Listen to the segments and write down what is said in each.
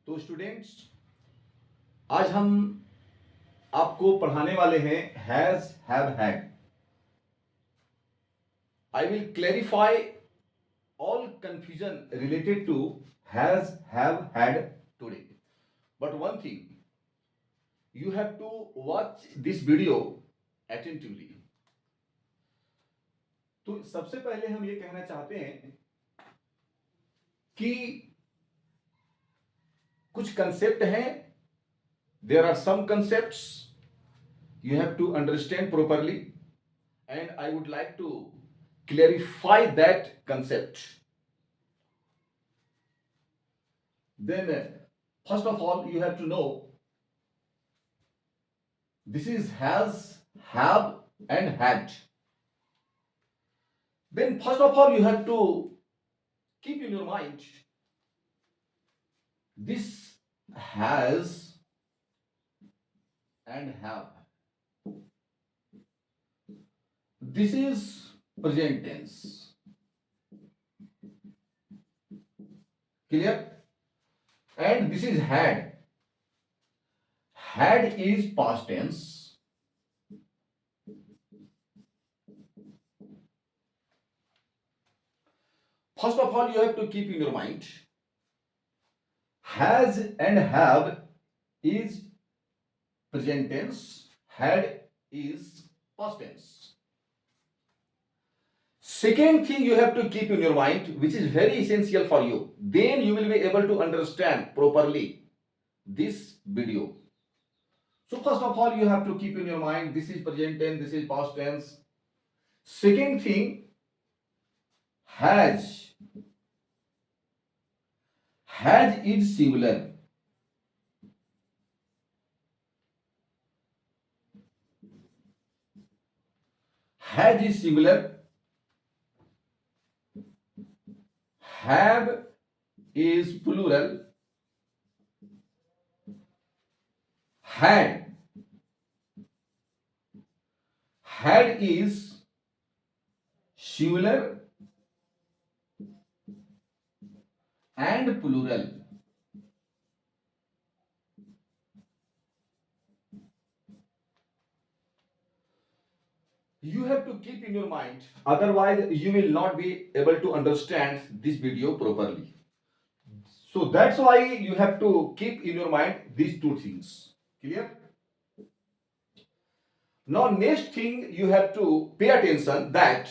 तो स्टूडेंट्स, आज हम आपको पढ़ाने वाले हैं has have had. I will clarify all confusion related to has have had today. But one thing, you have to watch this video attentively. तो सबसे पहले हम ये कहना चाहते हैं कि कुछ कंसेप्ट हैं, there are some concepts you have to understand properly, and I would like to clarify that concept. Then first of all, you have to know this is has, have and had. Then first of all, you have to keep in your mind this has and have. This is present tense. Clear? And this is had. Had is past tense. First of all, you have to keep in your mind has and have is present tense, had is past tense. Second thing you have to keep in your mind, which is very essential for you, then you will be able to understand properly this video. So first of all, you have to keep in your mind this is present tense, this is past tense. Second thing, has is singular. Has is singular. Have is plural. Had is singular and plural. You have to keep in your mind, otherwise you will not be able to understand this video properly. So that's why you have to keep in your mind these two things. Clear? Now next thing you have to pay attention that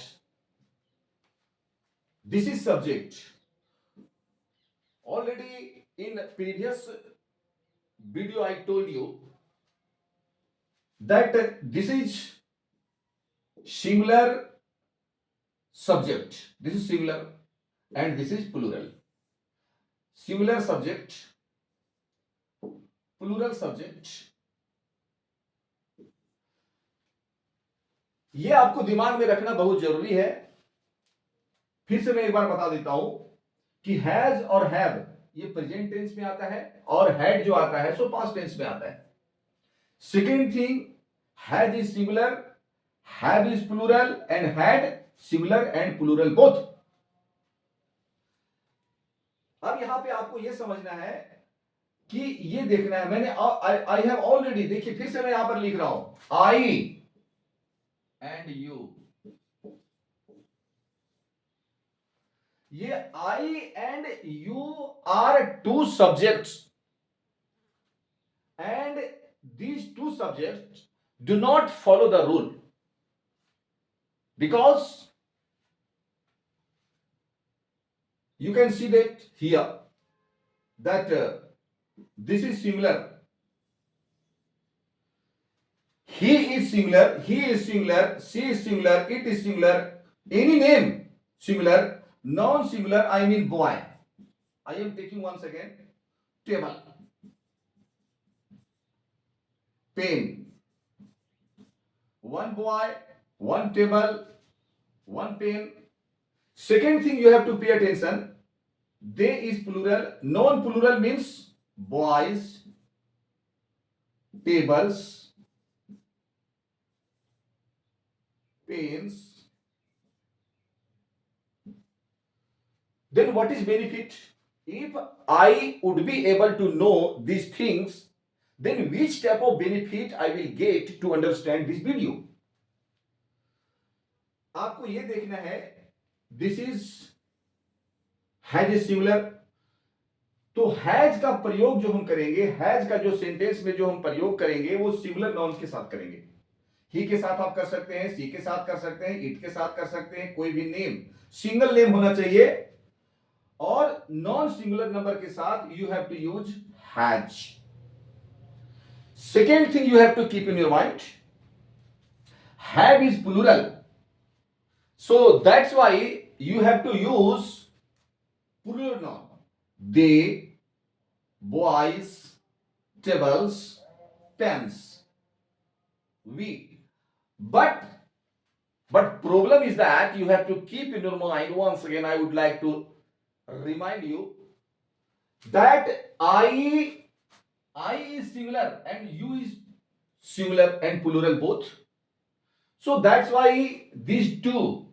this is subject. Already in previous video I told you that this is singular subject. This is singular and this is plural. Singular subject, plural subject. ये आपको दिमाग में रखना बहुत जरूरी है. फिर से मैं एक बार बता देता हूं कि हैज और हैव ये प्रेजेंट टेंस में आता है और हैड जो आता है सो पास्ट टेंस में आता है. Second thing, has is singular, have is plural and had singular and plural both. अब यहां पे आपको यह समझना है कि ये देखना है, मैंने आई हैव ऑलरेडी, देखिए फिर से मैं यहां पर लिख रहा हूं आई एंड यू. ये I and you are two subjects and these two subjects do not follow the rule because you can see that here that this is singular, he is singular, he is singular, she is singular, it is singular, any name singular, non singular I mean boy. I am taking once again table, pen, one boy, one table, one pen. Second thing you have to pay attention, they is plural, non plural means boys, tables, pens. Then what is benefit? If I would be able to know these things, then which type of benefit I will get to understand this video? आपको ये देखना है, this is has a singular. तो has का प्रयोग जो हम करेंगे, हैज का जो सेंटेंस में जो हम प्रयोग करेंगे वो सिंगुलर नाउन के साथ करेंगे। ही के साथ आप कर सकते हैं, सी के साथ कर सकते हैं, इट के साथ कर सकते हैं, कोई भी नेम सिंगल नेम होना चाहिए। और नॉन सिंगुलर नंबर के साथ you have to use has. Second thing you have to keep in your mind, have is plural, so that's why you have to use plural noun. They, boys, tables, pens, we. But problem is that you have to keep in your mind, once again I would like to remind you that I is singular and you is singular and plural both. So that's why these two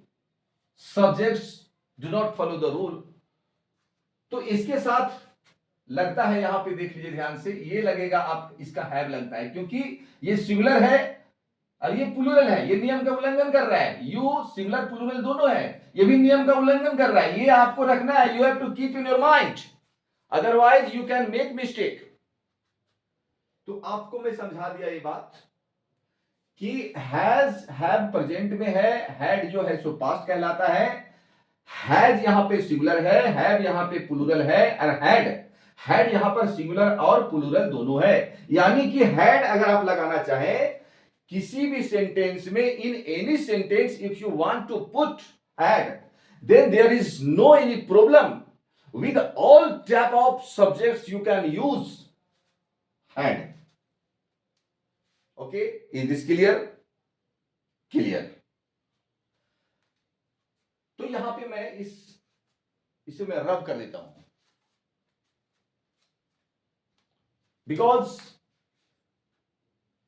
subjects do not follow the rule. तो इसके साथ लगता है, यहां पे देख लीजिए ध्यान से, ये लगेगा आप इसका हैव लगता है क्योंकि ये सिंगुलर है और ये प्लूरल है, ये नियम का उल्लंघन कर रहा है। यू सिंगुलर प्लूरल दोनों है, ये भी नियम का उल्लंघन कर रहा है। ये आपको रखना है, you have to keep in your mind, otherwise you can make mistake. तो आपको मैं समझा दिया ये बात कि हैज हैव प्रेजेंट में है, हैड जो है सो पास्ट कहलाता है, हैज यहां पे सिंगुलर है, हैव यहां पे प्लूरल है, और हैड यहां पर सिंगुलर और प्लूरल दोनों है। यानी कि हैड अगर आप लगाना चाहें किसी भी सेंटेंस में, in any sentence if you want to put had, then there is no any problem, with all type of subjects you can use had. Okay, is this clear? Clear. तो यहां पे मैं इसे मैं रब कर देता हूं, because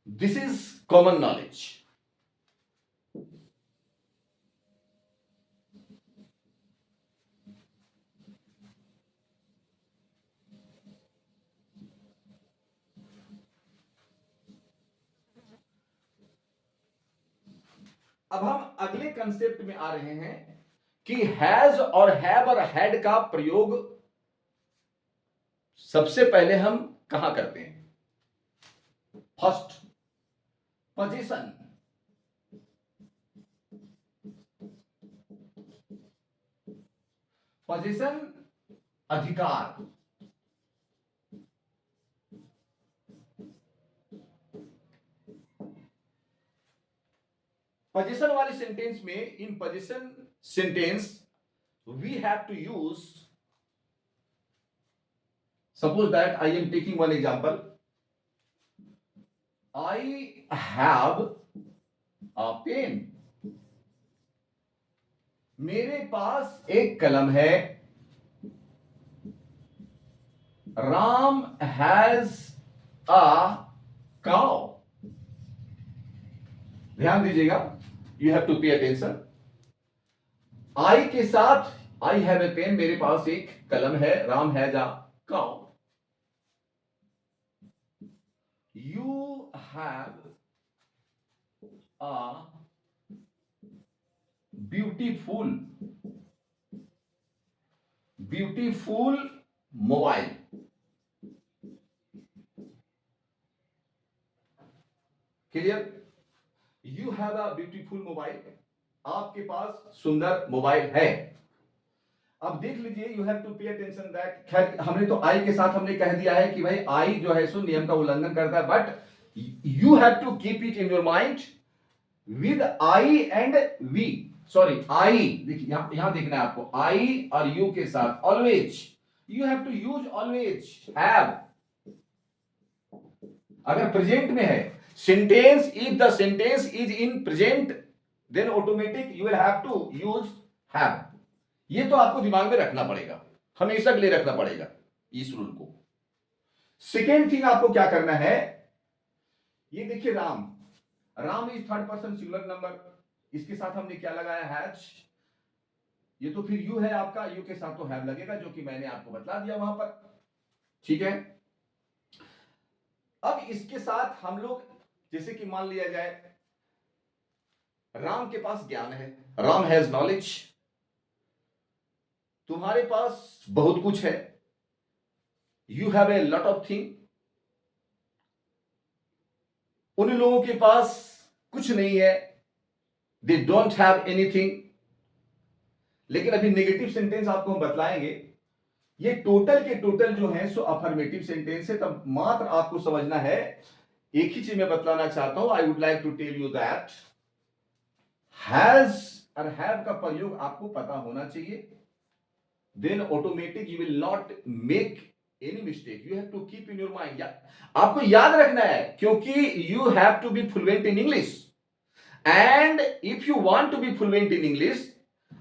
this is common knowledge. अब हम अगले कंसेप्ट में आ रहे हैं कि हैज और हैव और हैड का प्रयोग सबसे पहले हम कहां करते हैं? First, position. पोजीशन अधिकार। पोजीशन वाली सेंटेंस में, in position sentence we have to use, suppose that I am taking one example, I have a pen. मेरे पास एक कलम है। Ram has a cow. ध्यान दीजिएगा, you have to pay attention. I के साथ आई हैव ए पेन, मेरे पास एक कलम है, Ram has a cow. You have a beautiful mobile. Clear? You have a beautiful mobile, आपके पास सुंदर मोबाइल है। अब देख लीजिए, you have to pay attention that, खैर हमने तो आई के साथ हमने कह दिया है कि भाई आई जो है सो नियम का उल्लंघन करता है, but you have to keep it in your mind with I and we. Sorry, I, देखिए यहां देखना है आपको, आई और यू के साथ always you have to use always have. अगर प्रेजेंट में है sentence, if the sentence is in present, then automatic you will have to use have. ये तो आपको दिमाग में रखना पड़ेगा, हमेशा के लिए रखना पड़ेगा इस रूल को। सेकेंड थिंग आपको क्या करना है, ये देखिए Ram is third person singular number, इसके साथ हमने क्या लगाया, हैज। ये तो फिर यू है आपका, यू के साथ तो हैव लगेगा, जो कि मैंने आपको बतला दिया वहां पर। ठीक है, अब इसके साथ हम लोग, जैसे कि मान लिया जाए राम के पास ज्ञान है, राम हैज नॉलेज, तुम्हारे पास बहुत कुछ है, you have a lot of thing, उन लोगों के पास कुछ नहीं है, दे डोंट हैव एनीथिंग। लेकिन अभी नेगेटिव सेंटेंस आपको हम बतलाएंगे, ये टोटल के टोटल जो है सो अफर्मेटिव सेंटेंस है। तब मात्र आपको समझना है, एक ही चीज मैं बतलाना चाहता हूं, I would like to tell you that has और हैव का प्रयोग आपको पता होना चाहिए, then automatic you will not make any mistake, you have to keep in your mind, आपको याद रखना है, क्योंकि you have to be fluent in English, and if you want to be fluent in English,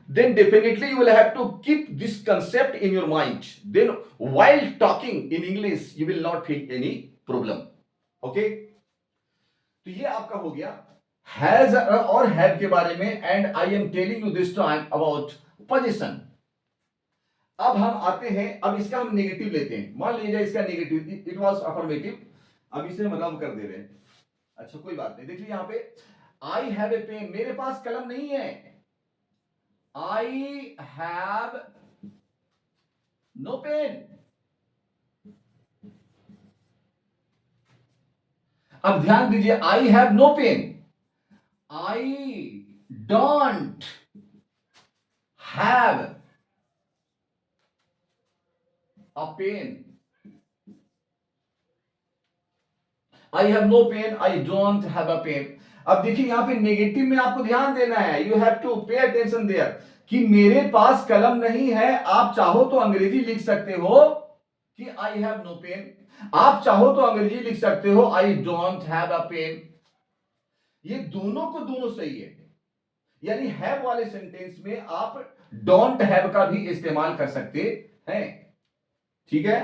then definitely you will have to keep this concept in your mind, then while talking in English you will not feel any problem. Okay, तो ये आपका हो गया has और have के बारे में, and I am telling you this time about possession. अब हम आते हैं, अब इसका हम नेगेटिव लेते हैं, मान लीजिए इसका नेगेटिव, इट वाज अफर्मेटिव, अब इसे हम रब कर दे रहे हैं। अच्छा कोई बात नहीं, देखिए यहां पे आई हैव ए पेन, मेरे पास कलम नहीं है, आई हैव नो पेन। अब ध्यान दीजिए, I have no pen, I don't have a pen, I have no pen, I don't have a pen. अब देखिए यहां पे नेगेटिव में आपको ध्यान देना है, you have to pay attention there, कि मेरे पास कलम नहीं है। आप चाहो तो अंग्रेजी लिख सकते हो कि आई हैव नो पेन, आप चाहो तो अंग्रेजी लिख सकते हो I don't have a pen, ये दोनों को दोनों सही है। यानी हैव वाले सेंटेंस में आप डोंट हैव का भी इस्तेमाल कर सकते हैं। ठीक है,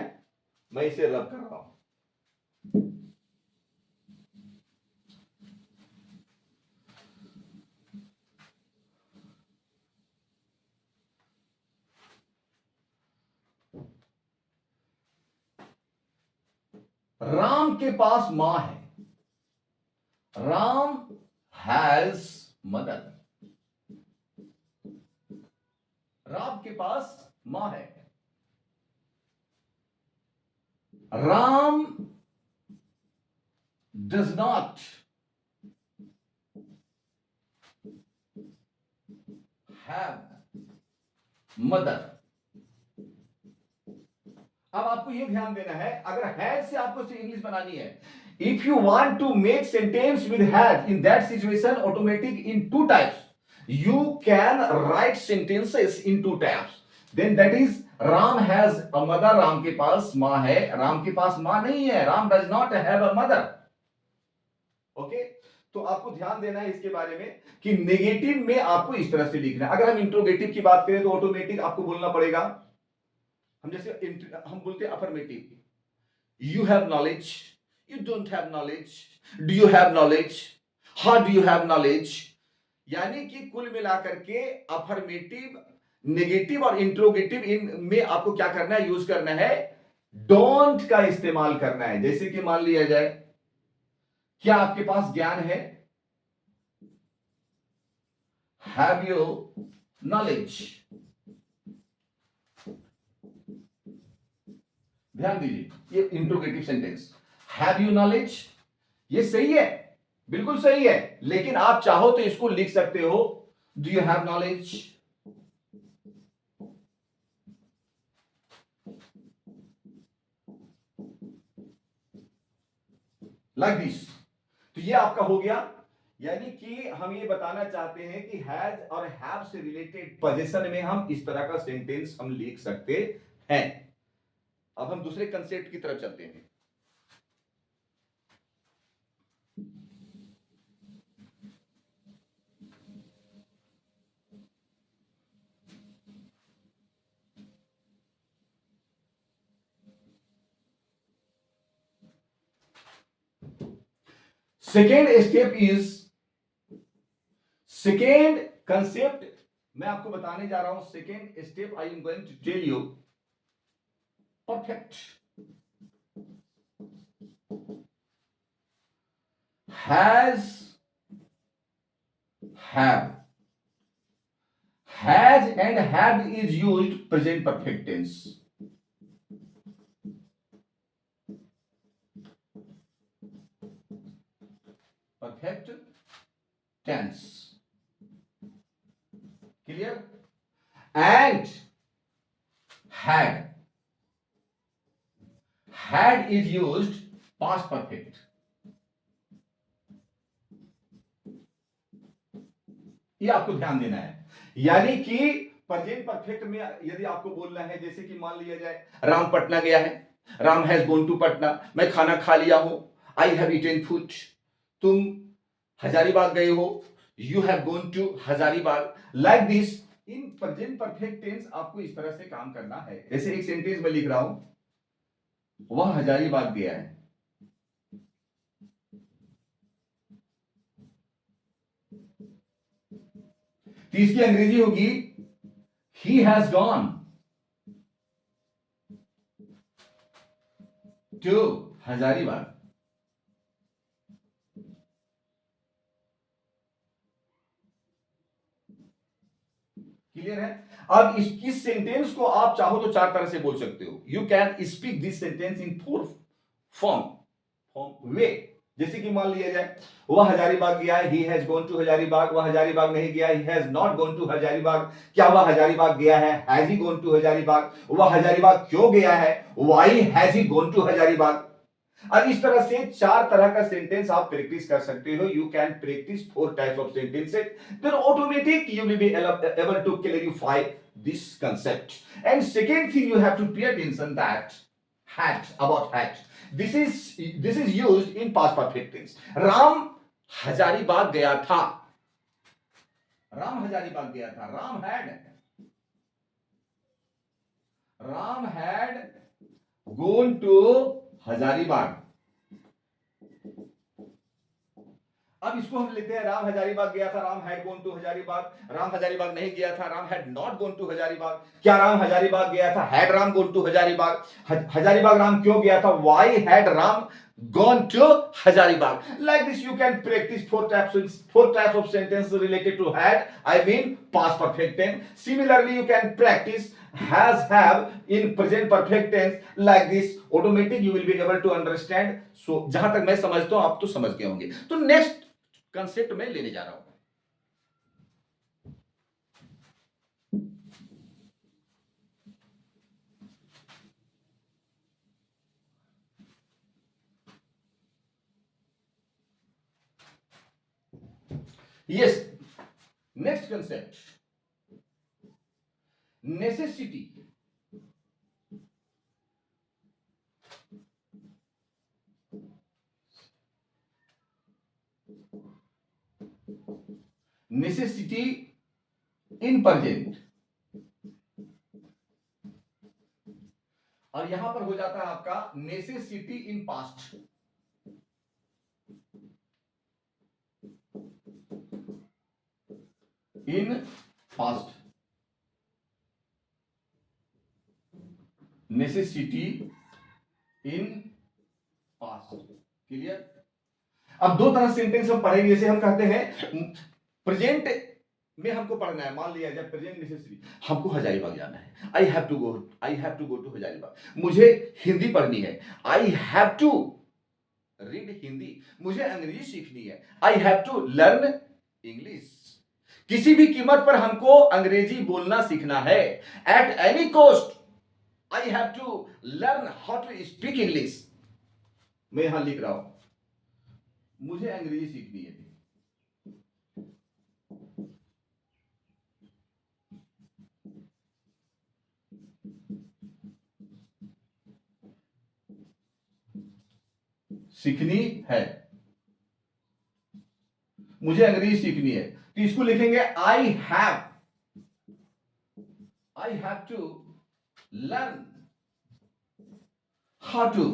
मैं इसे रब कर रहा हूं। राम के पास मां है, राम हैज मदर, राम के पास मां है, Ram does not have mother. अब आपको यह ध्यान देना है, अगर हैज से आपको इंग्लिश बनानी है, if you want to make sentence with has, in that situation automatic in two types, you can write sentences in two types, then that is Ram has a mother, Ram के पास मां है, राम के पास मां नहीं है, Ram does not have a mother. Okay, तो आपको ध्यान देना है इसके बारे में कि नेगेटिव में आपको इस तरह से लिखना है। अगर हम इंट्रोगेटिव की बात करें तो ऑटोमेटिक आपको बोलना पड़ेगा, हम जैसे हम बोलते हैं affirmative, you have knowledge, you don't have knowledge, do you have knowledge, how do you have knowledge. यानी कि कुल मिलाकर के अफर्मेटिव, नेगेटिव और इंट्रोगेटिव इन में आपको क्या करना है, यूज करना है, डोंट का इस्तेमाल करना है। जैसे कि मान लिया जाए, क्या आपके पास ज्ञान है, हैव यू नॉलेज। ध्यान दीजिए, ये interrogative sentence, have you knowledge, ये सही है, बिल्कुल सही है, लेकिन आप चाहो तो इसको लिख सकते हो, do you have knowledge. Like this, तो ये आपका हो गया। यानी कि हम ये बताना चाहते हैं कि हैज और हैव से रिलेटेड पोजीशन में हम इस तरह का सेंटेंस हम लिख सकते हैं। अब हम दूसरे कंसेप्ट की तरफ चलते हैं। Second step is, second concept मैं आपको बताने जा रहा हूं second step I am going to tell you perfect has have has and have is used present perfect tense perfect tense clear and had is used past perfect ये आपको ध्यान देना है यानी कि प्रेजेंट परफेक्ट में यदि आपको बोलना है जैसे कि मान लिया जाए राम पटना गया है Ram has gone to Patna मैं खाना खा लिया हूं आई हैव ईटन फूड तुम हजारीबाग गए हो you have gone to Hazaribagh like this in present perfect tense आपको इस तरह से काम करना है जैसे एक सेंटेंस में लिख रहा हूं वह हजारीबाग गया है तो इसकी अंग्रेजी होगी ही has gone to Hazaribagh clear है अब इस सेंटेंस को आप चाहो तो चार तरह से बोल सकते हो you can speak this sentence in four form way जैसे कि मान लिया जाए वह हजारीबाग गया है he has gone to Hazaribagh वह हजारीबाग नहीं गया he has not gone to Hazaribagh क्या वह हजारीबाग गया है has he gone to Hazaribagh वह हजारीबाग क्यों गया है why has he gone to Hazaribagh और इस तरह से चार तरह का सेंटेंस आप प्रैक्टिस कर सकते हो you can practice four types of sentences then automatic you will be able to clarify this concept and second thing you have to pay attention that had this is used in past perfect tense Ram Hazaribagh गया था Ram had gone to Hazaribagh अब इसको हम लेते हैं राम हजारीबाग गया था Ram had gone to Hazaribagh Ram Hazaribagh नहीं गया था Ram had not gone to Hazaribagh क्या राम हजारीबाग गया था had Ram gone to Hazaribagh Hazaribagh Ram क्यों गया था why had Ram gone to Hazaribagh like this you can practice four types of sentences related to had I mean past perfect tense similarly you can practice has have in present perfect tense like this automatic you will be able to understand so जहां तक मैं समझता हूं आप तो समझ गए होंगे तो नेक्स्ट कंसेप्ट में लेने जा रहा हूं yes next concept necessity in present और यहां पर हो जाता है आपका necessity in past necessity in past clear अब दो तरह सेंटेंस हम पढ़ेंगे जैसे हम कहते हैं प्रेजेंट में हमको पढ़ना है मान लिया जाए प्रेजेंट नेसेसरी हमको हजारीबाग जाना है I have to go to Hazaribagh मुझे हिंदी पढ़नी है I have to read Hindi मुझे अंग्रेजी सीखनी है I have to learn English किसी भी कीमत पर हमको अंग्रेजी बोलना सीखना है at any cost I have to learn how to speak English मैं यहां लिख रहा हूं मुझे अंग्रेजी सीखनी है सीखनी है मुझे अंग्रेजी सीखनी है तो इसको लिखेंगे I have to learn how to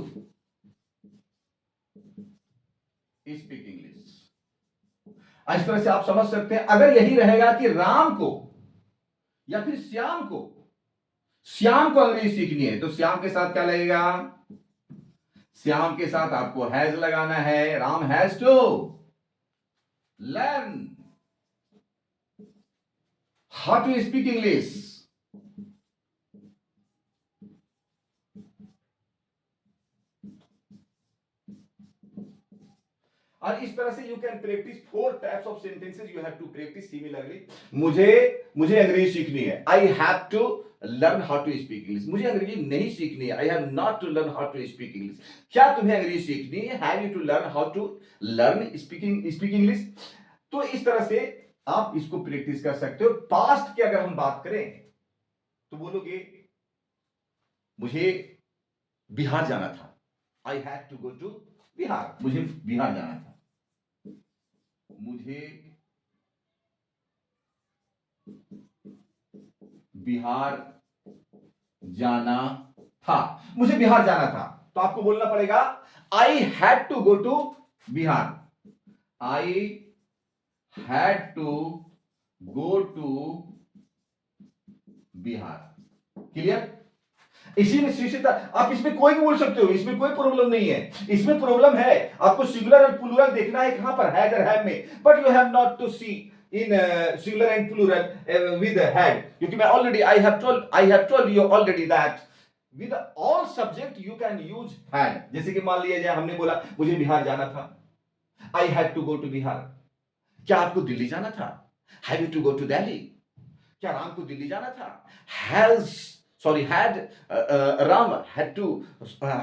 speak English इस तरह से आप समझ सकते हैं अगर यही रहेगा कि राम को या फिर श्याम को अंग्रेजी सीखनी है, तो श्याम के साथ क्या लगेगा? श्याम के साथ आपको हैज लगाना है। Ram has to learn how to speak English. और इस तरह से you can practice 4 types of sentences you have to practice similarly. मुझे अंग्रेजी सीखनी है, I have to learn how to speak English. मुझे अंग्रेजी नहीं सीखनी है, I have not to learn how to speak English. क्या तुम्हें अंग्रेजी सीखनी है? Have you to learn how to learn speak English. तो इस तरह से आप इसको प्रैक्टिस कर सकते हो। पास्ट की अगर हम बात करें तो बोलोगे मुझे बिहार जाना था, I had to go to Bihar. मुझे बिहार जाना था, मुझे बिहार जाना था, मुझे बिहार जाना था। तो आपको बोलना पड़ेगा I had to go to Bihar, I had to go to Bihar. Clear? इसी में शीर्षक आप इसमें कोई भी बोल सकते हो, इसमें कोई प्रॉब्लम नहीं है। इसमें प्रॉब्लम है आपको सिंगुलर और प्लूरल देखना है कहां पर, हैज और हैव में, but you have not to see in singular and plural with had, क्योंकि मैं already I have told you already that with all subject you can use had. जैसे कि मान लिया जाए हमने बोला मुझे बिहार जाना था, I had to go to Bihar. क्या आपको दिल्ली जाना था? Have you to go to Delhi. क्या राम को दिल्ली जाना था? had Ram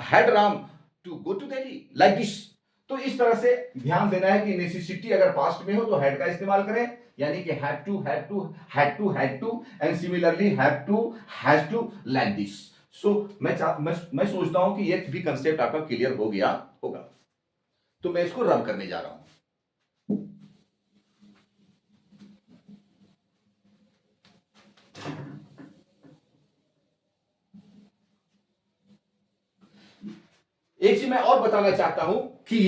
had Ram to go to Delhi, like this। तो इस तरह से ध्यान देना है कि नेसेसिटी अगर पास्ट में हो तो हैड का इस्तेमाल करें, यानी कि had to and similarly has to like this. So मैं सोचता हूं कि ये भी कंसेप्ट आपका क्लियर हो गया होगा। तो मैं इसको रब करने जा रहा हूं। एक चीज मैं और बताना चाहता हूं कि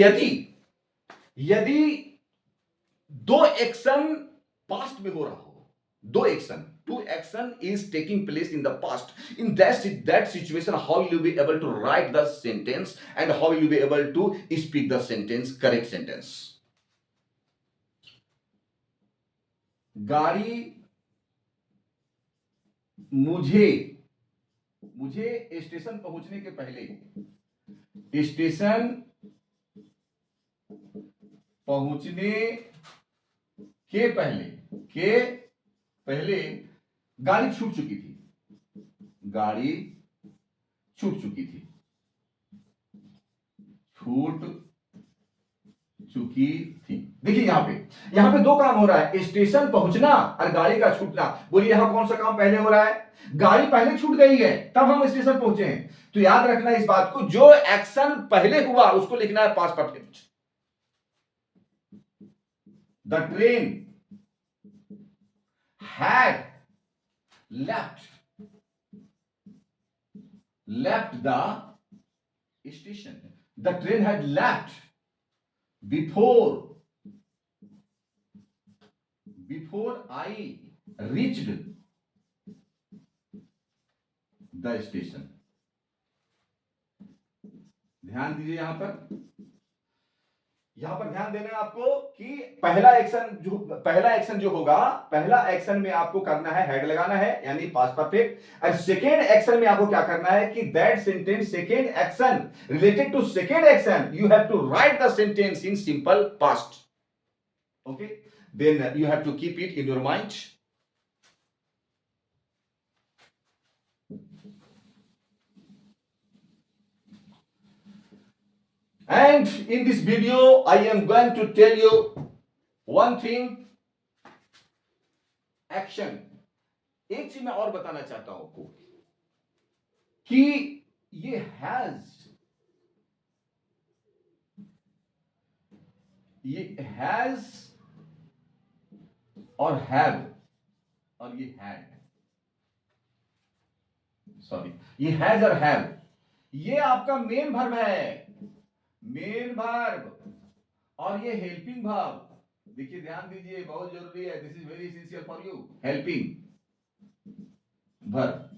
यदि दो एक्शन पास्ट में हो रहा हो, दो action, two action is taking place in the past, in that situation how will you be able to write the sentence and how will you be able to speak the sentence, correct sentence। गाड़ी मुझे station पहुंचने के पहले, station पहुंचने के पहले गाड़ी छूट चुकी थी, देखिए यहां पे दो काम हो रहा है, स्टेशन पहुंचना और गाड़ी का छूटना। बोलिए यहां कौन सा काम पहले हो रहा है? गाड़ी पहले छूट गई है तब हम स्टेशन पहुंचे हैं। तो याद रखना इस बात को, जो एक्शन पहले हुआ उसको लिखना है past perfect. The train had left the station, the train had left before I reached the station। ध्यान दीजिए यहां पर ध्यान देना है आपको कि पहला एक्शन जो होगा, पहला एक्शन में आपको करना है हेड लगाना है यानी पास्ट परफेक्ट, और सेकेंड एक्शन में आपको क्या करना है कि that sentence, second action related to second action you have to write the sentence in simple past. Okay, then you have to keep it in your mind. And in this video, I am going to tell you one thing, action। एक चीज मैं और बताना चाहता हूं आपको कि ये हैज और हैव और ये हैड, सॉरी, ये हैज और हैव, ये आपका मेन वर्ब है, मेन वर्ब, और ये हेल्पिंग वर्ब। देखिए ध्यान दीजिए, बहुत जरूरी है, this is very essential for you. Helping verb,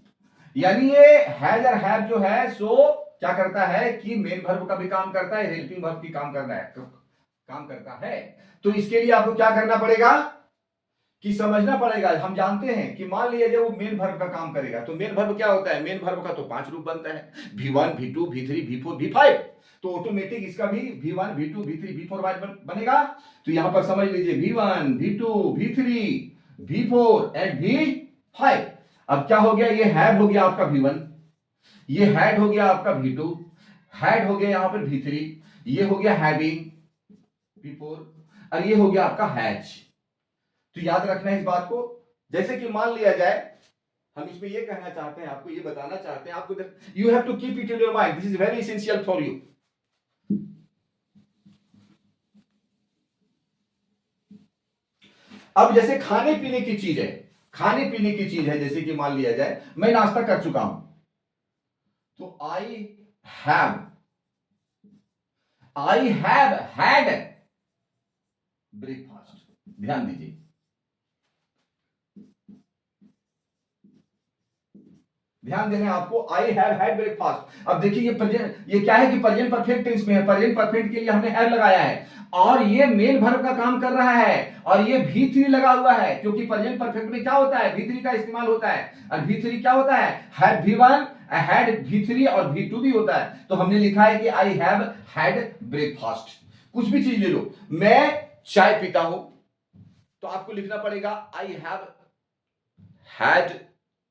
यानी ये हैज और हैव जो है सो क्या करता है कि मेन वर्ब का भी काम करता है, हेल्पिंग वर्ब की काम करता है। तो इसके लिए आपको क्या करना पड़ेगा कि समझना पड़ेगा। हम जानते हैं कि मान लिया जब वो मेन वर्ब का काम करेगा तो मेन वर्ब क्या होता है, मेन वर्ब का तो 5 रूप बनता है, V1 V2 V3 V4 V5। तो ऑटोमेटिक इसका भी V1 V2 V3 V4 बनेगा। तो यहां पर समझ लीजिए V1 V2 V3 V4 and V5। अब क्या हो गया, ये हैव हो गया आपका V1, ये हैड हो गया आपका V2, हैड हो गया यहां पर V3, ये हो गया हैविंग V4 और ये हो गया आपका हैज। तो याद रखना है इस बात को। जैसे कि मान लिया जाए हम इसमें ये कहना चाहते हैं, आपको ये बताना चाहते हैं, आपको you have to keep it in your mind, this is very essential for you. अब जैसे खाने पीने की चीज है, खाने पीने की चीज है, जैसे कि मान लिया जाए मैं नाश्ता कर चुका हूं, तो आई हैव हैड ब्रेकफास्ट। ध्यान दीजिए, ध्यान देना है आपको, आई हैव हैड ब्रेकफास्ट। अब देखिए ये प्रेजेंट, ये क्या है कि प्रेजेंट परफेक्ट टेंस में है, प्रेजेंट परफेक्ट के लिए हमने हैव लगाया है और ये मेन वर्ब का काम कर रहा है और ये V3 लगा हुआ है, क्योंकि प्रेजेंट परफेक्ट में क्या होता है, V3 का इस्तेमाल होता है और V3 क्या होता है, हैड V1 हैड V3 और V2 भी होता है। तो हमने लिखा है कि आई हैव हैड ब्रेकफास्ट। कुछ भी चीज ले लो, मैं चाय पीता हूं तो आपको लिखना पड़ेगा आई हैव हैड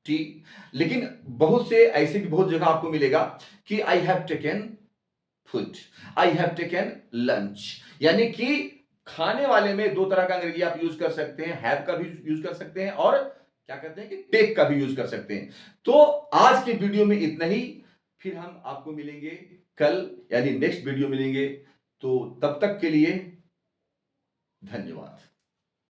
टी। लेकिन बहुत से ऐसे भी बहुत जगह आपको मिलेगा कि I have taken food, I have taken lunch, यानी कि खाने वाले में दो तरह का अंग्रेजी आप यूज कर सकते हैं, हैव का भी यूज कर सकते हैं और क्या कहते हैं कि टेक का भी यूज कर सकते हैं। तो आज के वीडियो में इतना ही, फिर हम आपको मिलेंगे कल, यानी नेक्स्ट वीडियो मिलेंगे। तो तब तक के लिए धन्यवाद।